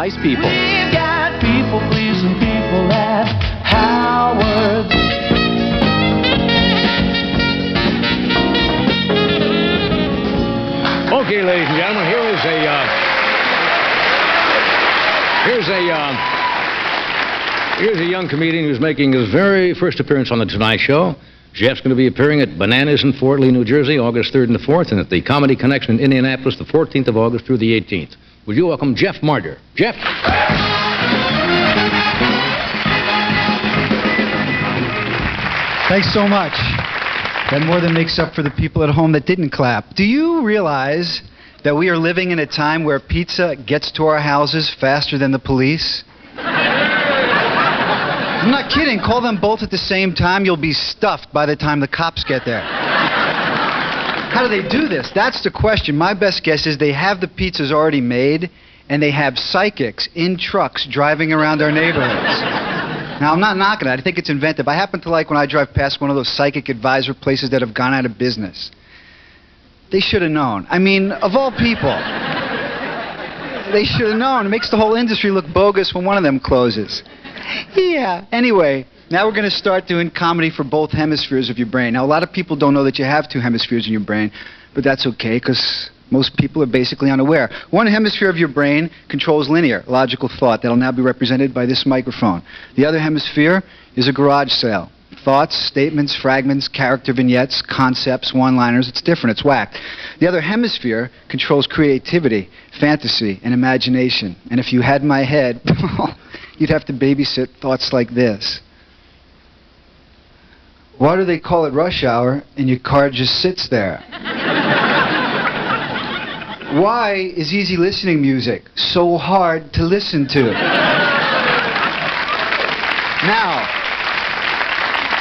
Nice people. We've got people-pleasing people at Howard. Okay, ladies and gentlemen, here's a young comedian who's making his very first appearance on The Tonight Show. Jeff's going to be appearing at Bananas in Fort Lee, New Jersey, August 3rd and the 4th, and at the Comedy Connection in Indianapolis, the 14th of August through the 18th. Would you welcome Jeff Marder? Jeff? Thanks so much. That more than makes up for the people at home that didn't clap. Do you realize that we are living in a time where pizza gets to our houses faster than the police? I'm not kidding. Call them both at the same time. You'll be stuffed by the time the cops get there. How do they do this? That's the question. My best guess is they have the pizzas already made, and they have psychics in trucks driving around our neighborhoods. Now, I'm not knocking it. I think it's inventive. I happen to like when I drive past one of those psychic advisor places that have gone out of business. They should have known. I mean, of all people, they should have known. It makes the whole industry look bogus when one of them closes. Yeah. Anyway, now we're going to start doing comedy for both hemispheres of your brain. Now, a lot of people don't know that you have two hemispheres in your brain, but that's okay, because most people are basically unaware. One hemisphere of your brain controls linear, logical thought. That'll now be represented by this microphone. The other hemisphere is a garage sale. Thoughts, statements, fragments, character vignettes, concepts, one-liners. It's different. It's whacked. The other hemisphere controls creativity, fantasy, and imagination. And if you had my head, you'd have to babysit thoughts like this. Why do they call it rush hour and your car just sits there? Why is easy listening music so hard to listen to? Now,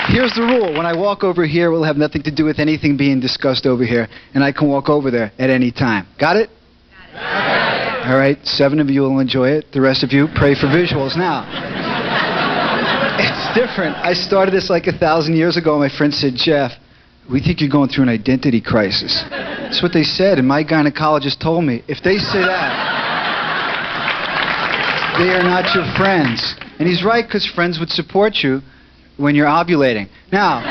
here's the rule. When I walk over here, it will have nothing to do with anything being discussed over here, and I can walk over there at any time. Got it? Got it. All right, 7 of you will enjoy it. The rest of you, pray for visuals. Now, it's different. I started this like 1,000 years ago, and my friend said, Jeff, we think you're going through an identity crisis. That's what they said, and my gynecologist told me, if they say that, they are not your friends. And he's right, because friends would support you when you're ovulating. Now,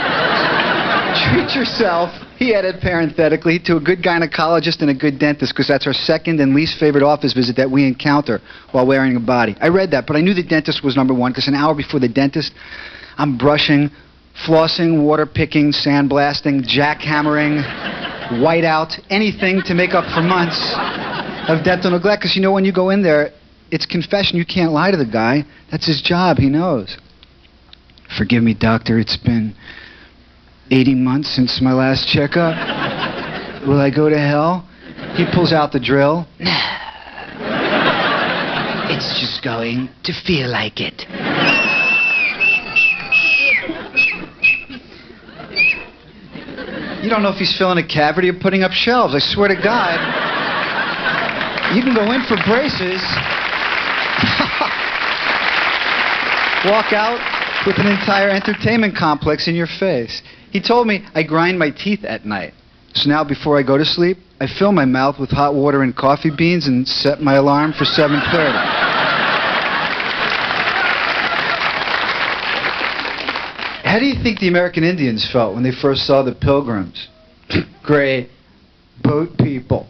treat yourself, he added parenthetically, to a good gynecologist and a good dentist, because that's our second and least favorite office visit that we encounter while wearing a body. I read that, but I knew the dentist was number one, because an hour before the dentist, I'm brushing, flossing, water picking, sandblasting, jackhammering, whiteout, anything to make up for months of dental neglect. Because you know when you go in there, it's confession. You can't lie to the guy. That's his job. He knows. Forgive me, doctor. It's been 80 months since my last checkup. Will I go to hell? He pulls out the drill. No. It's just going to feel like it. You don't know if he's filling a cavity or putting up shelves. I swear to God. You can go in for braces. Walk out with an entire entertainment complex in your face. He told me I grind my teeth at night. So now before I go to sleep, I fill my mouth with hot water and coffee beans and set my alarm for 7:30. How do you think the American Indians felt when they first saw the Pilgrims? Great boat people.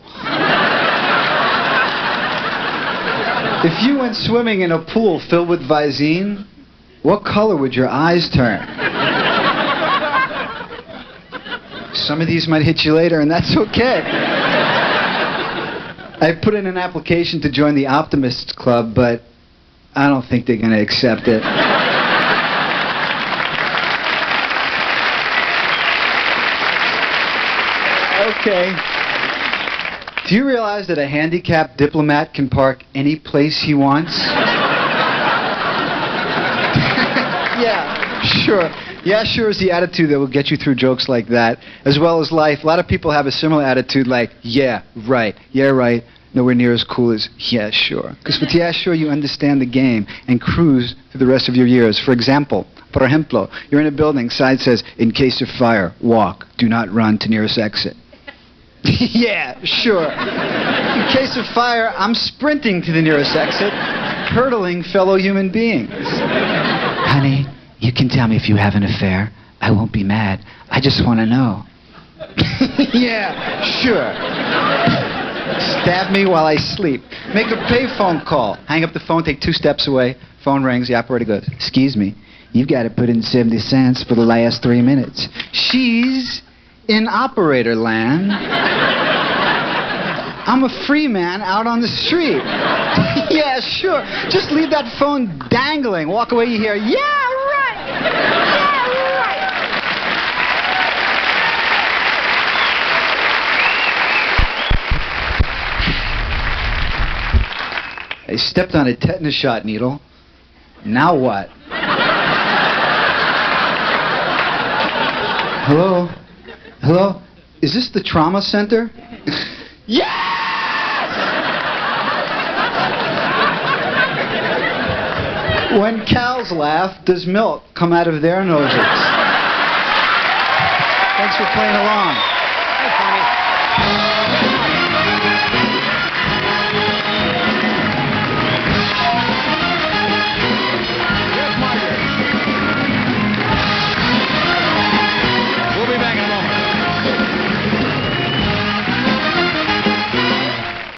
If you went swimming in a pool filled with Visine, what color would your eyes turn? Some of these might hit you later, and that's okay. I put in an application to join the Optimists Club, but I don't think they're going to accept it. Okay. Do you realize that a handicapped diplomat can park any place he wants? Yeah, sure. Yeah, sure is the attitude that will get you through jokes like that, as well as life. A lot of people have a similar attitude like, yeah, right, nowhere near as cool as, yeah, sure. Because with yeah, sure, you understand the game and cruise through the rest of your years. For example, you're in a building, sign says, in case of fire, walk, do not run to nearest exit. Yeah, sure. In case of fire, I'm sprinting to the nearest exit, hurdling fellow human beings. Honey, you can tell me if you have an affair. I won't be mad. I just want to know. Yeah, sure. Stab me while I sleep. Make a payphone call. Hang up the phone, take 2 steps away. Phone rings, the operator goes, "Excuse me, you've got to put in 70 cents for the last 3 minutes." She's in operator land. I'm a free man out on the street. Yeah, sure. Just leave that phone dangling. Walk away, you hear, "Yeah, right. Yeah, right." I stepped on a tetanus shot needle. Now what? Hello? Hello? Is this the trauma center? Yes! When cows laugh, does milk come out of their noses? Thanks for playing along.